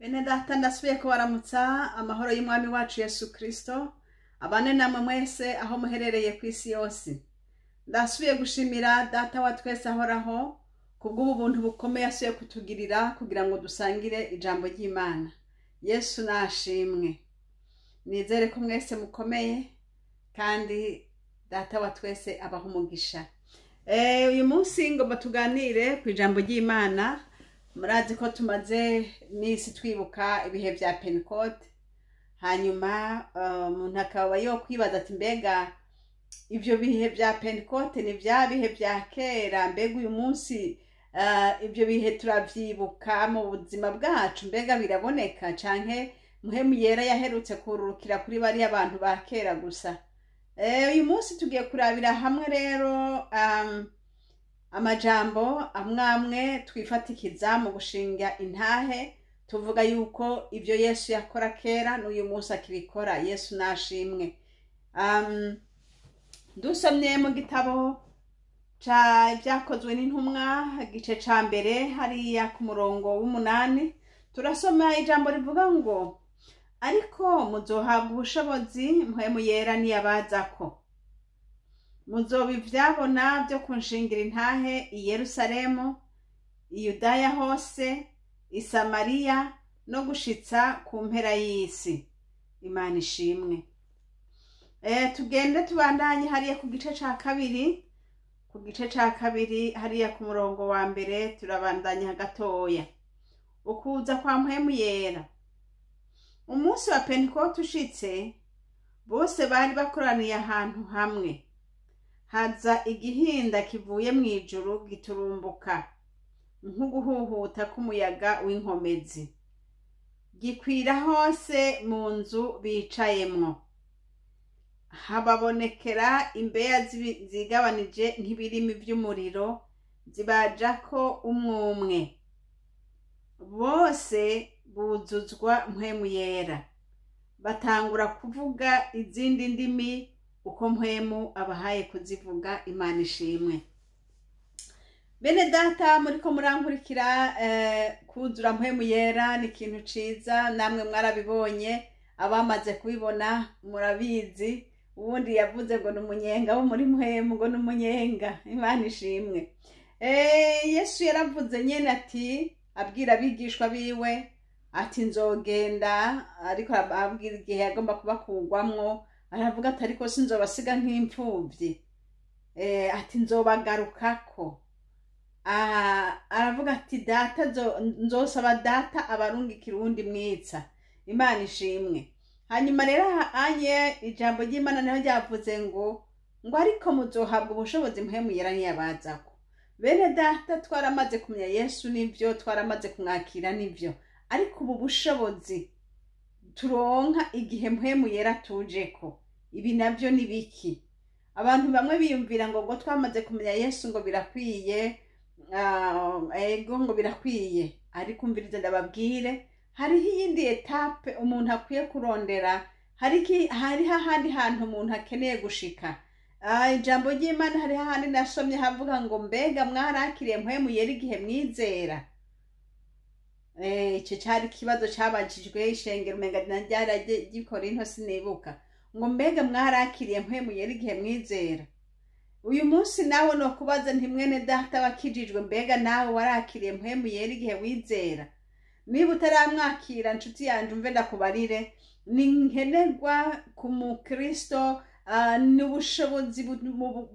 Bene data ndasubiye kubaramutsa amahoro y'umwami wacu Yesu Kristo abane namwe mwese aho muherereye ku isi yose. Ndasubiye gushimira data wa twese ahoraho kubw'ubu buntu bukomeye asuye kutugirira kugira ngo dusangire ijambo ry'Imana. Yesu nashimwe. Nizere ko mwese mukomeye kandi data wa twese abaho umugisha. Uyu munsi ngo batuganire ku ijambo ry'Imana. Murazi ko tumaze nisi twibuka ibihe vya Pentecote. Hanyuma umuntu akaba yo kwibaza ati mbega ivyo bihe vya Pentecote ni vya bihe vya kera, mbega uyu munsi ivyo bihe turavyibuka mu buzima bwacu, mbega biraboneka canke muhemu yera yaherutse kururukira kuri bari abantu ba kera gusa. Uyu munsi tugiye kurabira hamwe rero amajambo amwamwe twifatikiza mu gushinga intahe tuvuga yuko ivyo Yesu yakora kera n'uyu munsi akibikora. Yesu nashimwe. Dusomye mu gitabo vyakozwe n'intumwa igice ca mbere hariya ku murongo w'8 turasoma ijambo rivuga ngo ariko muzohabwa ubushobozi mpwemu yera niyabazako, muzobivyabona vyo kunshingira intahe i Yerusalemu, i Yudaya hose, i Samariya no gushitsa ku mpera y'isi. Imana ishimwe. Tugende tubandanye hariya ku gice ca kabiri. Ku gice ca kabiri hariya ku murongo wa mbere turabandanya gatoya. Ukuza kwa mpwemu yera. Umunsi wa Pentecote ushitse, bose bari bakoraniye ahantu hamwe. Haza igihinda kivuye mw'ijuru giturumbuka nk'uguhuhuta k'umuyaga w'inkomezi, gikwira hose mu nzu bicayemwo. Hababonekera imbeya zigabanije nk'ibirimi vy'umuriro zibajako umwe. Bose buzuzwa mpwemu yera, batangura kuvuga izindi ndimi uko mpwemu abahaye kuzivuga. Imana ishimwe. Bene data muriko murankurikira, kuzura mpwemu yera ni ikintu ciza, namwe mwarabibonye, abamaze kubibona murabizi. Ubundi yavuze ngo n'umunyenga wo muri mpwemu, ngo n'umunyenga. Imana ishimwe. Yesu yaravuze nyene ati abwira abigishwa biwe ati nzogenda, ariko ababwira igihe yagomba kubakugwamwo, aravuga ati ariko sinzobasiga nk'imfuvyi, ati nzobagarukako. Aravuga ati data nzosaba data abarungikira uwundi mwitsa. Imana ishimwe. Hanyuma rero anye ijambo ry'Imana naho ryavuze ngo ariko muzohabwa ubushobozi mpwemu yera niyabazako. Bene data twaramaze kumenya Yesu nivyo, twaramaze kumwakira nivyo, ariko ubu bushobozi turonka igihe mpwemu yera tujeko, ibi navyo ni biki? Abantu bamwe biyumvira ngo twamaze kumenya Yesu ngo birakwiye, ego ngo birakwiye, ariko umvirize ndababwire hariho iyindi etape umuntu akwiye kurondera, hariho ahandi hantu umuntu akeneye gushika. Ijambo ry'Imana hariho ahandi nasomye havuga ngo mbega mwarakiriye mpwemu yera igihe mwizera. Ico cari ikibazo cabajijwe ishengero umenga ry'i Korinto sinibuka, ngo mbega mwarakiriye mpwemu yera igihe mwizera. Uyu munsi nawe no kubaza nti mwene data wakijijwe, mbega nawe warakiriye mpwemu yera igihe wizera? Niba utaramwakira nshuti yanje umve ndakubarire, ni nkenerwa ku mukristo n'ubushobozi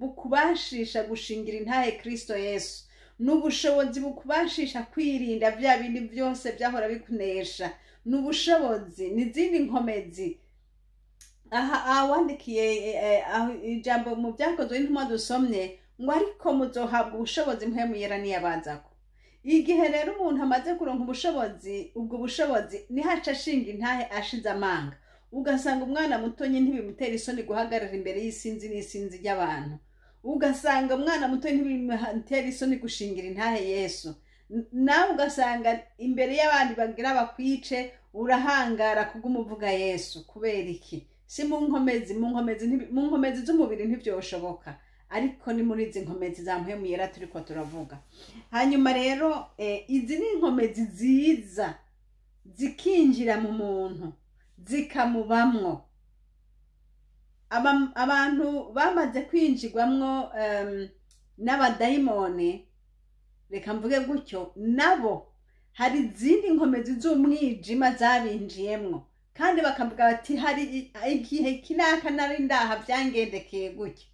bukubashisha gushingira intahe Kristo Yesu, n'ubushobozi bukubashisha kwirinda vya bindi vyose vyahora bikunesha, n'ubushobozi n'izindi nkomezi. Wandikiye ijambo mu vyakozwe n'intumwa dusomye ngo ariko muzohabwa ubushobozi mpwemu yera niyabazako. Igihe rero umuntu amaze kuronka ubushobozi, ubwo bushobozi niho aca ashinga intahe ashize amanga. Ugasanga umwana mutonyi ntibimutera isoni guhagarara imbere y'isinzi n'isinzi ry'abantu. Ugasanga umwana mutonyi ntibimutera isoni gushingira intahe Yesu. Nawe ugasanga imbere y'abandi bagira bakwice urahangara kugumuvuga Yesu. Kubera iki? Si mu nkomezi z'umubiri ntivyoshoboka, ariko ni muri izi nkomezi za mpwemu yera turiko turavuga. Hanyuma rero izi ni inkomezi zikinjira mu muntu zikamubamwo. Abantu bamaze kwinjirwamwo n'abadayimoni, reka mvuge gutyo, nabo hari izindi nkomezi z'umwijima zabinjiyemwo, kandi bakavuga bati hari igihe kinaka nari ndaha byangendekeye gutya.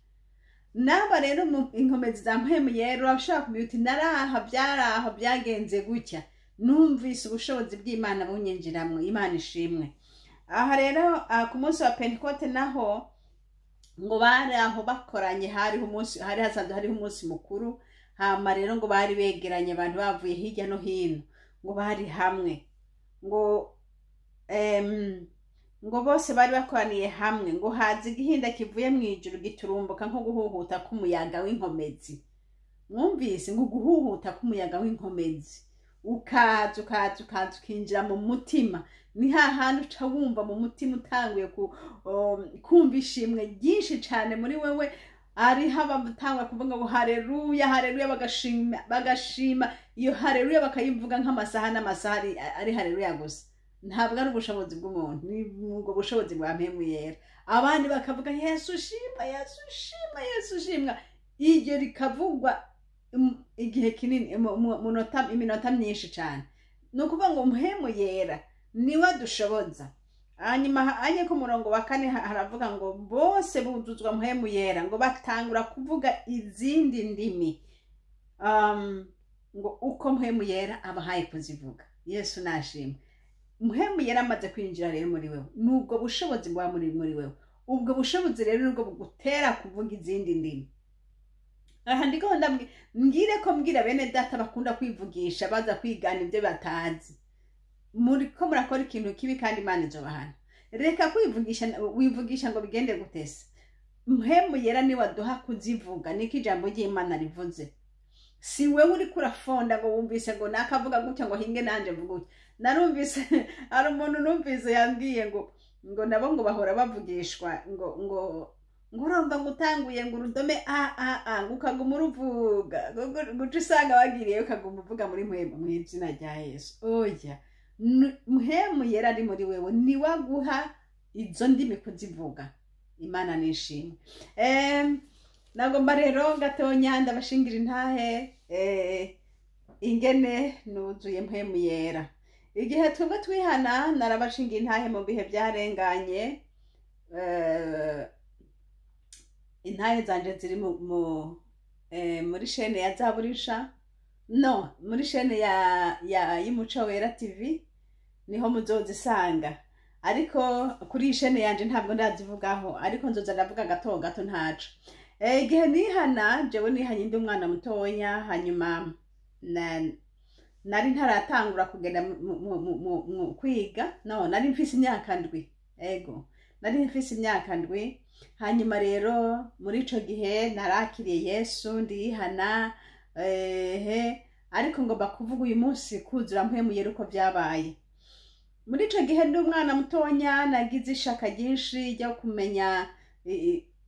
Naba rero inkomezi za mpwemu yera urashobora kugira uti naraha byaraho byagenze gutya, numvise ubushobozi bw'Imana bunyinjiramwo. Imana ishimwe. Aha rero ku munsi wa Pentekote naho ngo bari aho bakoranye, hari hasanzwe hariho umunsi mukuru. Hama rero ngo bari begeranye abantu bavuye hirya no hino, ngo bari hamwe, ngo bose bari bakoraniye hamwe, ngo haza igihinda kivuye mu ijuru giturumbuka nko guhuhuta k'umuyaga w'inkomezi. Mwumvise ngo guhuhuta k'umuyaga w'inkomezi ukaza ukinjira mu mutima. Ni hahandi uca wumva mu mutima utanguye kumva ishimwe ryinshi cyane muri wewe. Ari haba mutangwa kuvuga ngo haleluya haleluya, bagashima iyo haleluya bakayivuga nk'amasaha n'amasaha ari haleluya gusa. Ntabwo ari ubushobozi bw'umuntu, ni ubwo bushobozi bwa mpemu yera. Abandi bakavuga Yesu shimwa, Yesu shimwa, Yesu shimwa. Iryo rikavugwa igihe kinini, iminota myinshi cyane. Ni ukuvuga ngo mpemu yera niwe dushoboza. Hanyuma anye ku murongo wa 4 haravuga ngo bose buzuzwa mpemu yera, ngo batangura kuvuga izindi ndimi ngo uko mpemu yera abahaye kuzivuga. Yesu nashimwe. Mpemu yera amaze kwinjira rero muri wewe, nubwo bushobozi bwa muri wewe. Ubwo bushobozi rero nubwo bugutera kuvuga izindi ndimi. Aha ndiko mbwira bene data bakunda kwivugisha, baza kwigana ibyo batazi. Muriko murakora ikintu kibi kandi Imana izobahana. Reka wivugisha ngo bigende gutese. Mpemu yera ni waduha kuzivuga, niki ijambo ry'Imana rivuze. Si wewe uri kurafonda ngo wumvise ngo nakavuga gutya ngo hinge nanje mvuga. Narumvise ari umuntu numvise yambwiye ngo nabo ngo bahora bavugishwa ngo urumva ngutanguye ngo urudome ngukaguma uruvuga guca usanga wagiriye ukaguma uvuga muri mpemu mu izina rya Yesu. Oya, mpemu yera ari muri wewe ni waguha izo ndimi kuzivuga. Imana nishimwe. Nagomba rero gatonya ndabashingira intahe ingene nuzuye mpemu yera. Igihe twebwe twihana narabashingira intahe mu bihe byarenganye. Intahe zanje ziri muri shene ya Zaburisha, no muri shene ya y'Umuco Wera TV niho muzozisanga. Ariko kuri shene yanje ntabwo ndazivugaho, ariko nzoza ndavuga gato ntaco. Igihe nihana jewe nihanye ndi umwana mutoya, hanyuma nari ntaratangura kugenda mu kwiga. No, nari mfise imyaka 7. Ego, nari mfise imyaka 7. Hanyuma rero muri ico gihe narakiriye Yesu ndihana. Ariko ngomba kuvuga uyu munsi kuzura mpemu yera uko byabaye. Muri ico gihe ndi umwana mutonya nagize ishaka ryinshi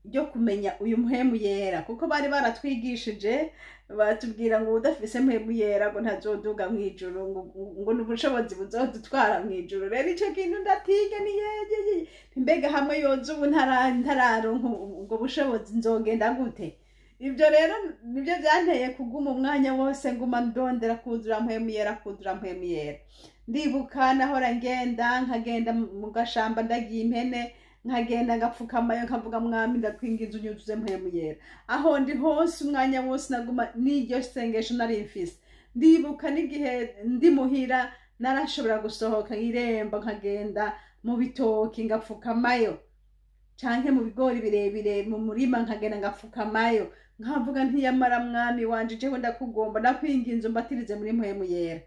ryo kumenya uyu mpemu yera, kuko bari baratwigishije batubwira ngo udafise mpemu yera ngo ntazoduga mu ijuru, ngo n'ubushobozi buzodutwara mu ijuru. Rero ico kintu ndatiga ni yeje mbega hamwe yoza ubu ntararonka ubwo bushobozi nzogenda gute? Ibyo rero nibyo byanteye kuguma umwanya wose nguma ndondera kuzura mpemu yera. Ndibuka nahora nkagenda mu gashamba ndagiye impene, nkagenda ngapfukamayo nkavuga mwami ndakwingiza unyuzuze mpemu yera. Aho ndi hose umwanya wose naguma n'iryo sengesho nari mfise. Ndibuka n'igihe ndi muhira narashobora gusohoka irembo nkagenda mu bitoki ngapfukamayo, canke mu bigori birebire mu murima nkagenda ngapfukamayo, nkavuga ntiyamara mwami wanje jewe ndakugomba ndakwinginze umbatirize muri mpemu yera.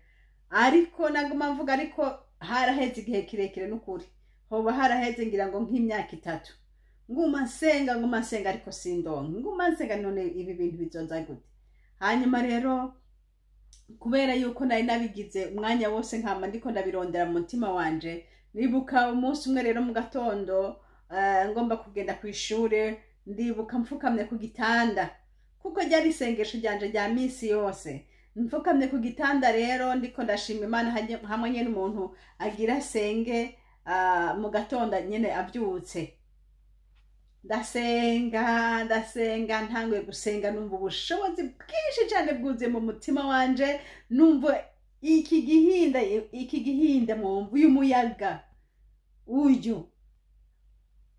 Ariko naguma mvuga, ariko haraheze igihe kirekire n'ukuri, hoba haraheze ngira ngo nk'imyaka 3 nguma nsenga ariko sindonke, nguma nsenga none ibi bintu bizoza gute? Hanyuma rero kubera yuko nari nabigize umwanya wose nkama ndiko ndabirondera mu mutima wanje, nibuka umunsi umwe rero mu gatondo ngomba kugenda ku ishure, ndibuka mfukamye ku gitanda kuko ryari isengesho ryanje rya misi yose. mfukamye ku gitanda rero ndiko ndashima Imana hamwe nyene umuntu agira senge mu gatondo nyene abyutse ndasenga ntangwe gusenga numva ubushobozi bwinshi cyane bwuze mu mutima wanje numva iki gihinda mwumva uyu muyaga uyu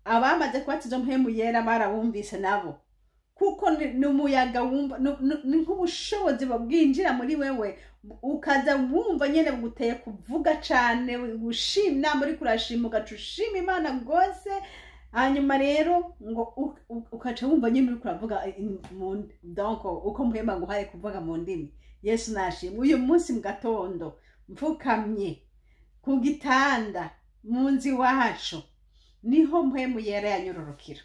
abamaze kubatiza mpemu yera barabumvise nabo kuko ni umuyaga wumva ni nk'ubushobozi bwinjira muri wewe ukaza wumva nyene buguteye kuvuga cyane gushima muri kurashima ugacushima Imana rwose hanyuma rero ngo ukaca wumva nyine uri kuravuga donc uko mpema nguhaye kuvuga mu ndimi. Yesu nashimwe uyu munsi mu gatondo mfukamye ku gitanda mu nzi wacu niho mpemu yera yanyururukira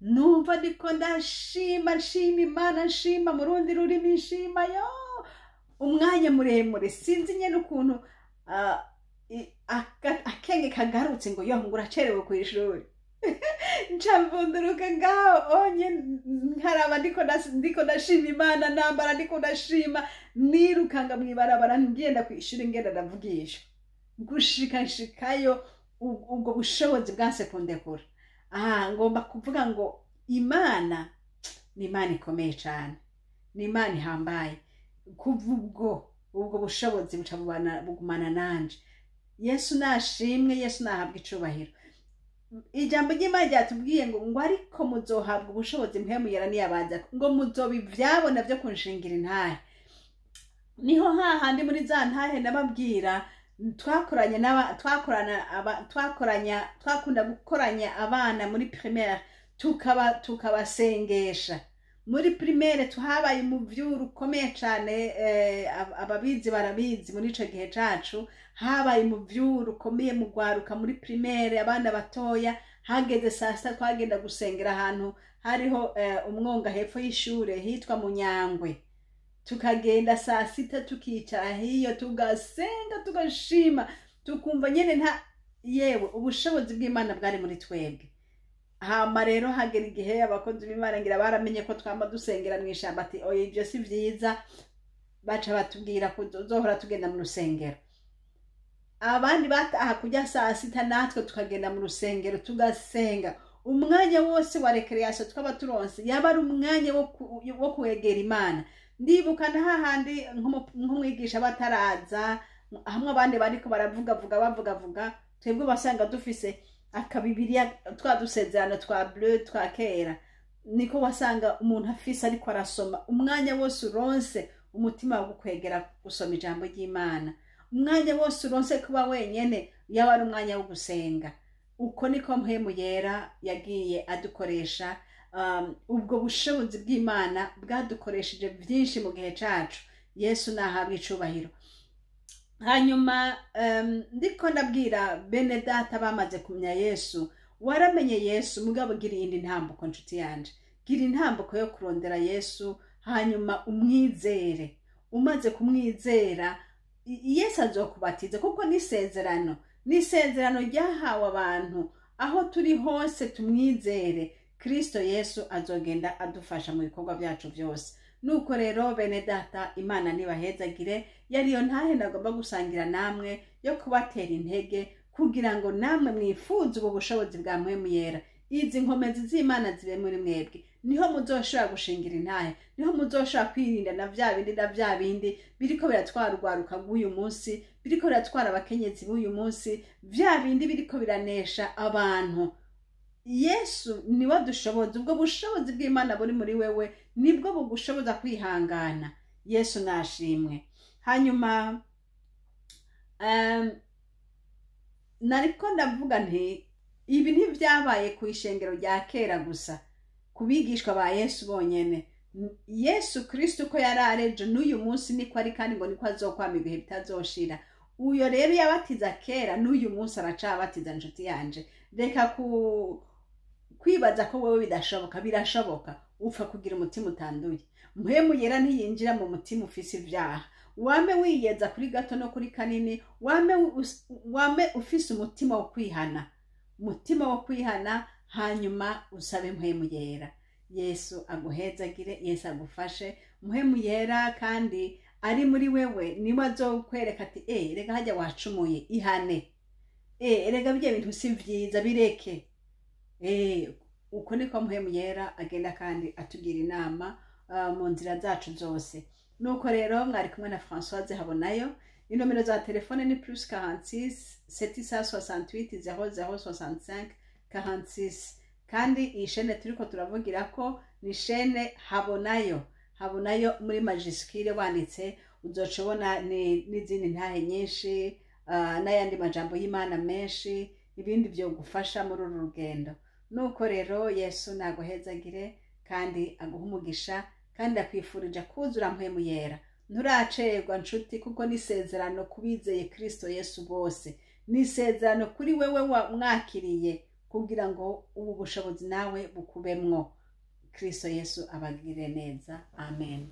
numva ndiko ndashima Imana nshima mu rundi rurimi nshima yo umwanya muremure sinzi nyene ukuntu akenge kagarutse ngo yo nguracerewe ku ishuri ncamvunduruka ngaho onye nkaraba ndiko ndashima Imana nambara ndiko ndashima nirukanga mwibarabara ngenda ku ishuri ngenda ndavugisha gushikayo ubwo bushobozi bwanse kundekura ngomba kuvuga ngo Imana ni Imana ikomeye cyane ni Imana ihambaye kuva ubwo bushobozi buca bugumana nanje. Yesu nashimwe, Yesu nahabwa icubahiro. Ijambo ry'Imana ryatubwiye ngo ariko muzohabwa ubushobozi mpemu yera niyabaza ngo muzobi vyabona byo kunshingira intahe. Niho hahandi muri za ntahe nababwira twakunda gukoranya abana muri primaire tukabasengesha. Muri primaire tuhabaye umuvyuru ukomeye cyane, ababizi barabizi muri ico gihe cacu habaye umuvyuru ukomeye mu gwaruka muri primaire abana batoya. Hageze saa sita twagenda gusengera ahantu hariho umwonga hepfo y'ishure hitwa Munyangwe, tukagenda saa sita tukicara hiyo tugasenga tugashima tukumva nyene nta yewe ubushobozi bw'Imana bwari muri twebwe. Hama rero hagera igihe abakozi b'Imana ngira baramenye ko twamba dusengera mw'ishamba ati oya ibyo si vyiza, baca batubwira ko tuzohora tugenda mu rusengero. Abandi bataha kujya saa sita natwe tukagenda mu rusengero tugasenga. Umwanya wose wa recreation twaba turonse yaba ari umwanya wo kwegera Imana. Ndibuka na hahandi nk'umwigisha bataraza hamwe abandi bariko bavuga twebwe basanga dufise akabibiriya twadusezerano twa bleu twa kera, niko wasanga umuntu afise ariko arasoma umwanya wose uronse umutima wo kwegera gusoma ijambo ry'Imana, umwanya wose uronse kuba wenyene yaba ari umwanya wo gusenga. Uko niko mpemu yera yagiye adukoresha. Ubwo bushobozi bw'Imana bwadukoresheje byinshi mu gihe cacu. Yesu nahabwa icubahiro. Hanyuma ndiko ndabwira bene data bamaze kumenya Yesu, waramenye Yesu mugabo gira iyindi ntambuko nshuti yanje, gira intambuko yo kurondera Yesu hanyuma umwizere. Umaze kumwizera Yesu azokubatiza kuko nisezerano ryahawe abantu aho turi hose tumwizere. Kristo Yesu azogenda adufasha mu bikorwa byacu byose. Nuko rero bene data Imana nibahezagire, yariyo ntahe nagomba gusangira namwe yo kubatera intege kugira ngo namwe mwifuze ubwo bushobozi bwa mpemu yera. Izi nkomezi z'Imana zibe muri mwebwe, niho muzoshobora gushingira intahe, niho muzoshobora kwirinda na vya bindi biriko biratwara urwaruka rw'uyu munsi, biriko biratwara abakenyezi b'uyu munsi, vya bindi biriko biranesha abantu. Yesu niwe dushoboza. Ubwo bushobozi bw'Imana buri muri wewe nibwo bugushoboza kwihangana. Yesu nashimwe. Hanyuma nariko ndavuga nti ibi ntivyabaye ku ishengero rya kera gusa, kubigishwa ba Yesu bonyene. Yesu Kristo ko yarareje n'uyu munsi niko ari kandi ngo niko azokwama ibihe bitazoshira. Uyo rero yabatiza kera n'uyu munsi aracabatiza nshuti yanje. Reka kwibaza ko wewe bidashoboka, birashoboka. Upfa kugira umutima utanduye. Mpemu yera ntiyinjira mu mutima ufise ivyaha. Wame wiyeza kuri gato no kuri kanini, wame ufise umutima wo kwihana. Umutima wo kwihana hanyuma usabe mpemu yera. Yesu aguhezagire, Yesu agufashe. Mpemu yera kandi ari muri wewe niwe azokwereka ati rega hajya wacumuye ihane, rega bya bintu si vyiza bireke. Uko niko mpwemu yera agenda kandi atugira inama mu nzira zacu zose. Nuko rero mwari kumwe na Françoise Habonayo. Inomero za telefone ni +46 768 0065 46. kandi iyi shene turiko turavugira ko ni shene Habonayo muri majuscule wanditse uzocobona n'izindi ntahe nyinshi, n'ayandi majambo y'Imana menshi, ibindi byo gufasha muri uru rugendo. Nuko rero Yesu naguhezagire kandi aguha umugisha, kandi akwifurije kuzura mpwemu yera. Nturacererwa nshuti, kuko nisezerano kubizeye Kristo Yesu bose, nisezerano kuri wewe mwakiriye kugira ngo ubu bushobozi nawe bukubemwo. Kristo Yesu abagire neza. Amen.